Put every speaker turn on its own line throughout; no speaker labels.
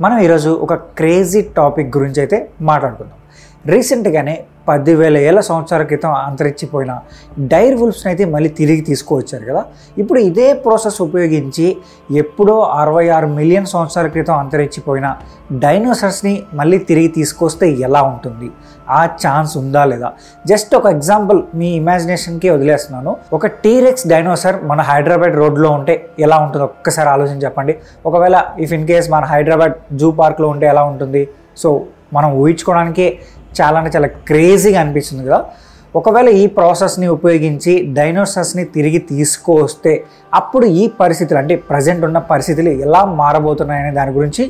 మనం ఈరోజు ఒక క్రేజీ టాపిక్ గురించి అయితే మాట్లాడుకుందాం. రీసెంట్గానే 10,000 ఏళ్ల సంవత్సరాల క్రితం అంతరించిపోయిన డైర్ వుల్ఫ్స్ని అయితే మళ్ళీ తిరిగి తీసుకువచ్చారు కదా. ఇప్పుడు ఇదే ప్రాసెస్ ఉపయోగించి ఎప్పుడో 66 మిలియన్ సంవత్సరాల క్రితం అంతరించిపోయిన డైనోసార్స్ని మళ్ళీ తిరిగి తీసుకొస్తే ఎలా ఉంటుంది, ఆ ఛాన్స్ ఉందా లేదా? జస్ట్ ఒక ఎగ్జాంపుల్ మీ ఇమాజినేషన్కి వదిలేస్తున్నాను. ఒక టీరెక్స్ డైనోసార్ మన హైదరాబాద్ రోడ్లో ఉంటే ఎలా ఉంటుందో ఒక్కసారి ఆలోచన చెప్పండి. ఒకవేళ ఇఫ్ ఇన్ కేస్ మన హైదరాబాద్ జూ పార్క్లో ఉంటే ఎలా ఉంటుంది? సో మనం ఊహించుకోవడానికి చాలా క్రేజీగా అనిపిస్తుంది కదా. ఒకవేళ ఈ ప్రాసెస్ని ఉపయోగించి డైనోసార్స్ని తిరిగి తీసుకొస్తే అప్పుడు ఈ పరిస్థితులు అంటే ప్రజెంట్ ఉన్న పరిస్థితులు ఎలా మారబోతున్నాయనే దాని గురించి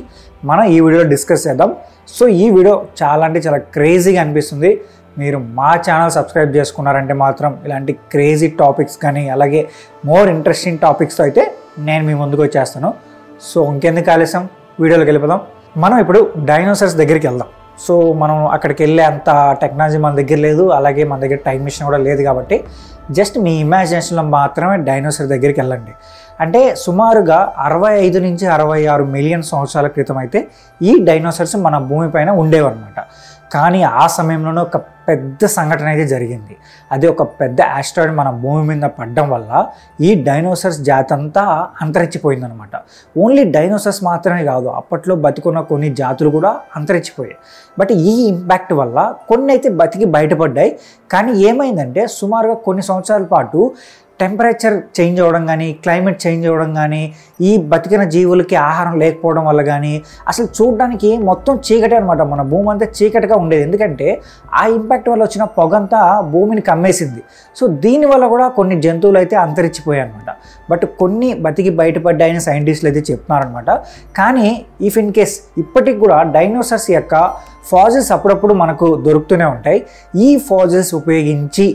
మనం ఈ వీడియోలో డిస్కస్ చేద్దాం. సో ఈ వీడియో చాలా క్రేజీగా అనిపిస్తుంది. మీరు మా ఛానల్ సబ్స్క్రైబ్ చేసుకున్నారంటే మాత్రం ఇలాంటి క్రేజీ టాపిక్స్ కానీ అలాగే మోర్ ఇంట్రెస్టింగ్ టాపిక్స్తో అయితే నేను మీ ముందుకు వచ్చేస్తాను. సో ఇంకెందుకు ఆలస్యం, వీడియోలోకి వెళ్ళిపోదాం. మనం ఇప్పుడు డైనోసార్స్ దగ్గరికి వెళ్దాం. సో మనం అక్కడికి వెళ్ళే అంత టెక్నాలజీ మన దగ్గర లేదు, అలాగే మన దగ్గర టైం మిషన్ కూడా లేదు. కాబట్టి జస్ట్ మీ ఇమాజినేషన్లో మాత్రమే డైనోసార్ దగ్గరికి వెళ్ళండి. అంటే సుమారుగా 65 నుంచి 66 మిలియన్ సంవత్సరాల క్రితం అయితే ఈ డైనోసార్స్ మన భూమిపైన ఉండేవన్నమాట. కానీ ఆ సమయంలోనే ఒక పెద్ద సంఘటన అయితే జరిగింది. అది ఒక పెద్ద ఆస్ట్రాయిడ్ మన భూమి మీద పడడం వల్ల ఈ డైనోసార్స్ జాతి అంతా అంతరించిపోయిందనమాట. ఓన్లీ డైనోసార్స్ మాత్రమే కాదు, అప్పట్లో బతికున్న కొన్ని జాతులు కూడా అంతరించిపోయాయి. బట్ ఈ ఇంపాక్ట్ వల్ల కొన్ని అయితే బతికి బయటపడ్డాయి. కానీ ఏమైందంటే సుమారుగా కొన్ని సంవత్సరాల పాటు టెంపరేచర్ చేంజ్ అవ్వడం కానీ, క్లైమేట్ చేంజ్ అవ్వడం కానీ, ఈ బతికిన జీవులకి ఆహారం లేకపోవడం వల్ల కానీ అసలు చూడడానికి మొత్తం చీకటే అనమాట. మన భూమి అంతా చీకటిగా ఉండేది. ఎందుకంటే ఆ ఇంపాక్ట్ వల్ల వచ్చిన పొగంతా భూమిని కమ్మేసింది. సో దీనివల్ల కూడా కొన్ని జంతువులు అయితే అంతరించిపోయాయి అనమాట. బట్ కొన్ని బతికి బయటపడ్డాయని సైంటిస్టులు అయితే చెప్తున్నారనమాట. కానీ ఇఫ్ ఇన్ కేస్ ఇప్పటికి కూడా డైనోసార్స్ యొక్క ఫాజిల్స్ అప్పుడప్పుడు మనకు దొరుకుతూనే ఉంటాయి. ఈ ఫాజిల్స్ ఉపయోగించి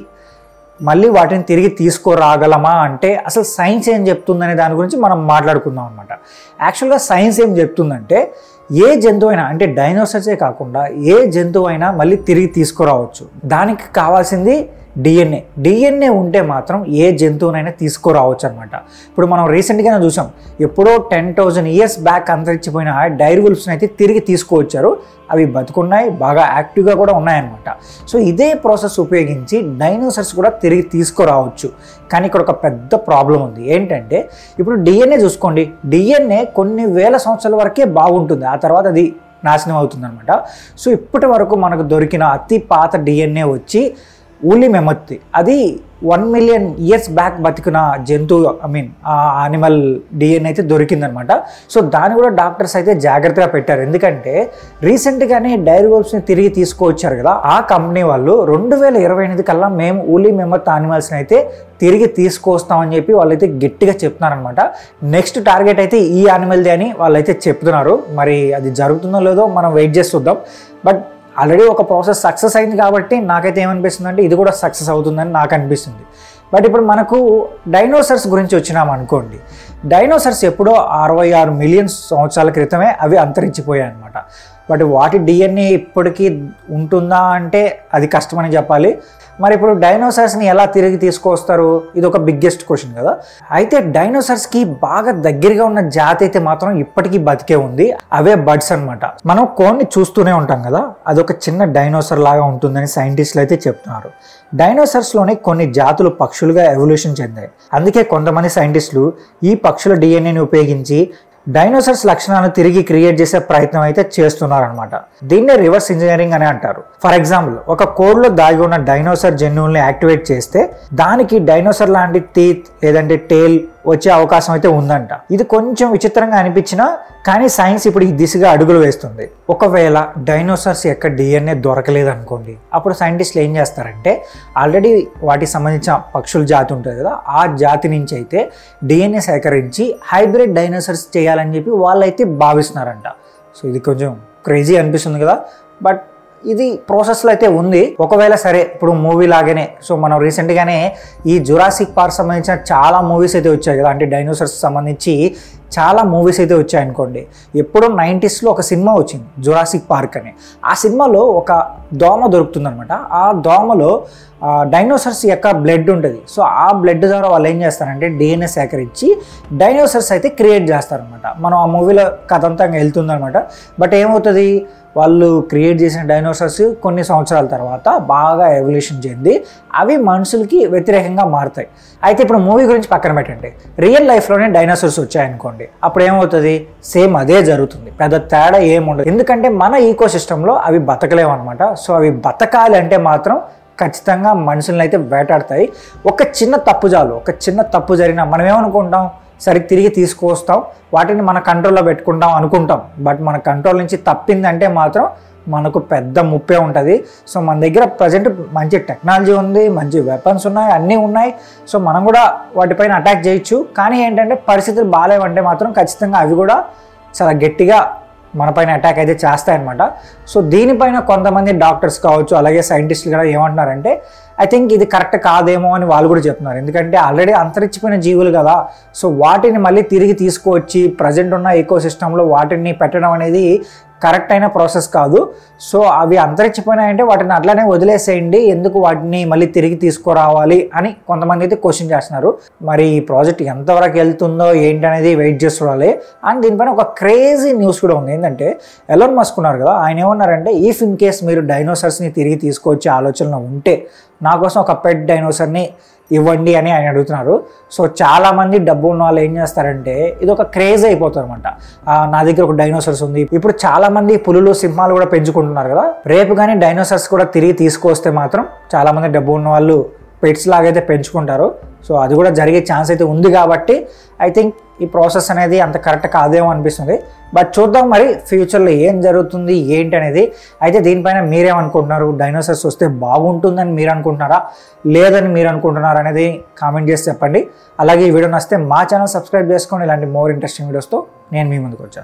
మళ్ళీ వాటిని తిరిగి తీసుకురాగలమా అంటే అసలు సైన్స్ ఏం చెప్తుందనే దాని గురించి మనం మాట్లాడుకుందాం అనమాట. యాక్చువల్గా సైన్స్ ఏం చెప్తుందంటే ఏ జంతువు అయినా, అంటే డైనోసార్సే కాకుండా ఏ జంతువు అయినా మళ్ళీ తిరిగి తీసుకురావచ్చు. దానికి కావాల్సింది డిఎన్ఏ ఉంటే మాత్రం ఏ జంతువునైనా తీసుకురావచ్చు అనమాట. ఇప్పుడు మనం రీసెంట్గానే చూసాం, ఎప్పుడో 10,000 ఇయర్స్ బ్యాక్ అంతరించిపోయిన డైర్ వుల్ఫ్స్ని అయితే తిరిగి తీసుకువచ్చారు. అవి బతుకున్నాయి, బాగా యాక్టివ్గా కూడా ఉన్నాయన్నమాట. సో ఇదే ప్రాసెస్ ఉపయోగించి డైనోసార్స్ కూడా తిరిగి తీసుకురావచ్చు. కానీ ఇక్కడ ఒక పెద్ద ప్రాబ్లం ఉంది. ఏంటంటే ఇప్పుడు డిఎన్ఏ చూసుకోండి, డిఎన్ఏ కొన్ని వేల సంవత్సరాల వరకే బాగుంటుంది, ఆ తర్వాత అది నాశనం అవుతుంది అనమాట. సో ఇప్పటి వరకు మనకు దొరికిన అతి పాత డిఎన్ఏ వచ్చి ఊలీ మెమొత్తి, అది 1 మిలియన్ ఇయర్స్ బ్యాక్ బతికిన జంతువు, ఆ యానిమల్ డిఎన్ఏ అయితే దొరికిందనమాట. సో దాన్ని కూడా డాక్టర్స్ అయితే జాగ్రత్తగా పెట్టారు. ఎందుకంటే రీసెంట్గానే డైర్ వుల్ఫ్స్ని తిరిగి తీసుకువచ్చారు కదా, ఆ కంపెనీ వాళ్ళు 2028 కల్లా మేము ఊలీ మెమొత్ యానిమల్స్ని అయితే తిరిగి తీసుకొస్తామని చెప్పి వాళ్ళైతే గట్టిగా చెప్తున్నారనమాట. నెక్స్ట్ టార్గెట్ అయితే ఈ యానిమల్ది అని వాళ్ళైతే చెప్తున్నారు. మరి అది జరుగుతుందో లేదో మనం వెయిట్ చేసి చూద్దాం. బట్ ఆల్రెడీ ఒక ప్రాసెస్ సక్సెస్ అయింది కాబట్టి నాకైతే ఏమనిపిస్తుంది అంటే ఇది కూడా సక్సెస్ అవుతుందని నాకు అనిపిస్తుంది. బట్ ఇప్పుడు మనకు డైనోసార్స్ గురించి వచ్చినాం అనుకోండి. డైనోసార్స్ ఎప్పుడో 66 మిలియన్ సంవత్సరాల క్రితమే అవి అంతరించిపోయాయి అనమాట. బట్ వాటి డిఎన్ఏ ఇప్పటికీ ఉంటుందా అంటే అది కష్టమని చెప్పాలి. మరి ఇప్పుడు డైనోసార్స్ని ఎలా తిరిగి తీసుకొస్తారు? ఇది ఒక బిగ్గెస్ట్ క్వశ్చన్ కదా. అయితే డైనోసార్స్కి బాగా దగ్గరగా ఉన్న జాతి అయితే మాత్రం ఇప్పటికీ బతికే ఉంది, అవే బర్డ్స్ అనమాట. మనం కోన్ని చూస్తూనే ఉంటాం కదా, అదొక చిన్న డైనోసార్ లాగా ఉంటుందని సైంటిస్టులు అయితే చెప్తున్నారు. డైనోసార్స్లోని కొన్ని జాతులు పక్షులుగా ఎవల్యూషన్ చెందాయి. అందుకే కొంతమంది సైంటిస్టులు ఈ పక్షుల డిఎన్ఏని ఉపయోగించి డైనోసార్స్ లక్షణాలను తిరిగి క్రియేట్ చేసే ప్రయత్నం అయితే చేస్తున్నారనమాట. దీన్నే రివర్స్ ఇంజనీరింగ్ అని అంటారు. ఫర్ ఎగ్జాంపుల్, ఒక కోడ్లో దాగి ఉన్న డైనోసార్ జన్యువుల్ని యాక్టివేట్ చేస్తే దానికి డైనోసార్ లాంటి టీత్ లేదంటే టేల్ వచ్చే అవకాశం అయితే ఉందంట. ఇది కొంచెం విచిత్రంగా అనిపించినా కానీ సైన్స్ ఇప్పుడు ఈ దిశగా అడుగులు వేస్తుంది. ఒకవేళ డైనోసార్స్ యొక్క డిఎన్ఏ దొరకలేదు అనుకోండి, అప్పుడు సైంటిస్టులు ఏం చేస్తారంటే ఆల్రెడీ వాటికి సంబంధించిన పక్షుల జాతి ఉంటుంది కదా, ఆ జాతి నుంచి అయితే డిఎన్ఏ సేకరించి హైబ్రిడ్ డైనోసార్స్ చేయాలని చెప్పి వాళ్ళైతే భావిస్తున్నారంట. సో ఇది కొంచెం క్రేజీ అనిపిస్తుంది కదా. బట్ ఇది ప్రాసెస్లో అయితే ఉంది. ఒకవేళ సరే ఇప్పుడు మూవీ లాగానే, సో మనం రీసెంట్గానే ఈ జురాసిక్ పార్క్ సంబంధించిన చాలా మూవీస్ అయితే వచ్చాయి కదా, అంటే డైనోసార్స్ సంబంధించి చాలా మూవీస్ అయితే వచ్చాయనుకోండి. ఎప్పుడో 90స్లో ఒక సినిమా వచ్చింది జురాసిక్ పార్క్ అని. ఆ సినిమాలో ఒక దోమ దొరుకుతుందనమాట. ఆ దోమలో డైనోసార్స్ యొక్క బ్లడ్ ఉంటుంది. సో ఆ బ్లడ్ ద్వారా వాళ్ళు ఏం చేస్తారంటే DNA సేకరించి డైనోసార్స్ అయితే క్రియేట్ చేస్తారనమాట. మనం ఆ మూవీలో కథ అంతా వెళ్తుందనమాట. బట్ ఏమవుతుంది, వాళ్ళు క్రియేట్ చేసిన డైనోసార్స్ కొన్ని సంవత్సరాల తర్వాత బాగా ఎవల్యూషన్ చెంది అవి మనుషులకి వ్యతిరేకంగా మారుతాయి. అయితే ఇప్పుడు మూవీ గురించి పక్కన పెట్టండి, రియల్ లైఫ్లోనే డైనోసార్స్ వచ్చాయనుకోండి, అప్పుడు ఏమవుతుంది, సేమ్ అదే జరుగుతుంది, పెద్ద తేడా ఏముండదు. ఎందుకంటే మన ఈకో సిస్టంలో అవి బతకలేవు అనమాట. సో అవి బతకాలి అంటే మాత్రం ఖచ్చితంగా మనుషులను అయితే వేటాడతాయి. ఒక చిన్న తప్పు చాలు, ఒక చిన్న తప్పు జరిగినా మనం ఏమనుకుంటాం, సరే తిరిగి తీసుకొస్తాం, వాటిని మన కంట్రోల్లో పెట్టుకుంటాం అనుకుంటాం. బట్ మన కంట్రోల్ నుంచి తప్పిందంటే మాత్రం మనకు పెద్ద ముప్పే ఉంటుంది. సో మన దగ్గర ప్రజెంట్ మంచి టెక్నాలజీ ఉంది, మంచి వెపన్స్ ఉన్నాయి, అన్నీ ఉన్నాయి. సో మనం కూడా వాటిపైన అటాక్ చేయొచ్చు. కానీ ఏంటంటే పరిస్థితులు బాగాలేవంటే మాత్రం ఖచ్చితంగా అవి కూడా చాలా గట్టిగా మనపైన అటాక్ అయితే చేస్తాయన్నమాట. సో దీనిపైన కొంతమంది డాక్టర్స్ కావచ్చు, అలాగే సైంటిస్టులు కూడా ఏమంటున్నారంటే ఐ థింక్ ఇది కరెక్ట్ కాదేమో అని వాళ్ళు కూడా చెప్తున్నారు. ఎందుకంటే ఆల్రెడీ అంతరించిపోయిన జీవులు కదా, సో వాటిని మళ్ళీ తిరిగి తీసుకువచ్చి ప్రజెంట్ ఉన్న ఈకో సిస్టంలో వాటిని పెట్టడం అనేది కరెక్ట్ అయిన ప్రాసెస్ కాదు. సో అవి అంతరించిపోయినాయంటే వాటిని అట్లానే వదిలేసేయండి, ఎందుకు వాటిని మళ్ళీ తిరిగి తీసుకురావాలి అని కొంతమంది అయితే క్వశ్చన్ చేస్తున్నారు. మరి ఈ ప్రాజెక్ట్ ఎంతవరకు వెళ్తుందో ఏంటి అనేది వెయిట్ చేసి చూడాలి. అండ్ దీనిపైన ఒక క్రేజీ న్యూస్ కూడా ఉంది. ఏంటంటే ఎలాన్ మస్క్ ఉన్నారు కదా, ఆయన ఏమన్నారంటే ఇఫ్ ఇన్ కేస్ మీరు డైనోసార్స్ని తిరిగి తీసుకొచ్చే ఆలోచనలో ఉంటే నా కోసం ఒక పెట్ డైనోసార్ని ఇవ్వండి అని ఆయన అడుగుతున్నారు. సో చాలామంది డబ్బు ఉన్న వాళ్ళు ఏం చేస్తారంటే ఇది ఒక క్రేజ్ అయిపోతుంది అనమాట. నా దగ్గర ఒక డైనోసార్స్ ఉంది. ఇప్పుడు చాలామంది పులులు, సింహాలు కూడా పెంచుకుంటున్నారు కదా, రేపు కానీ డైనోసార్స్ కూడా తిరిగి తీసుకొస్తే మాత్రం చాలామంది డబ్బు ఉన్న వాళ్ళు పెట్స్ లాగైతే పెంచుకుంటారు. సో అది కూడా జరిగే ఛాన్స్ అయితే ఉంది. కాబట్టి ఐ థింక్ ఈ ప్రాసెస్ అనేది అంత కరెక్ట్ కాదేమో అనిపిస్తుంది. బట్ చూద్దాం మరి ఫ్యూచర్లో ఏం జరుగుతుంది ఏంటి అనేది. అయితే దీనిపైన మీరేమనుకుంటున్నారు, డైనోసార్స్ వస్తే బాగుంటుందని మీరు అనుకుంటున్నారా, లేదని మీరు అనుకుంటున్నారా అనేది కామెంట్ చేసి చెప్పండి. అలాగే ఈ వీడియో నచ్చితే మా ఛానల్ సబ్స్క్రైబ్ చేసుకోండి. ఇలాంటి మోర్ ఇంట్రెస్టింగ్ వీడియోస్తో నేను మీ ముందుకు వచ్చాను.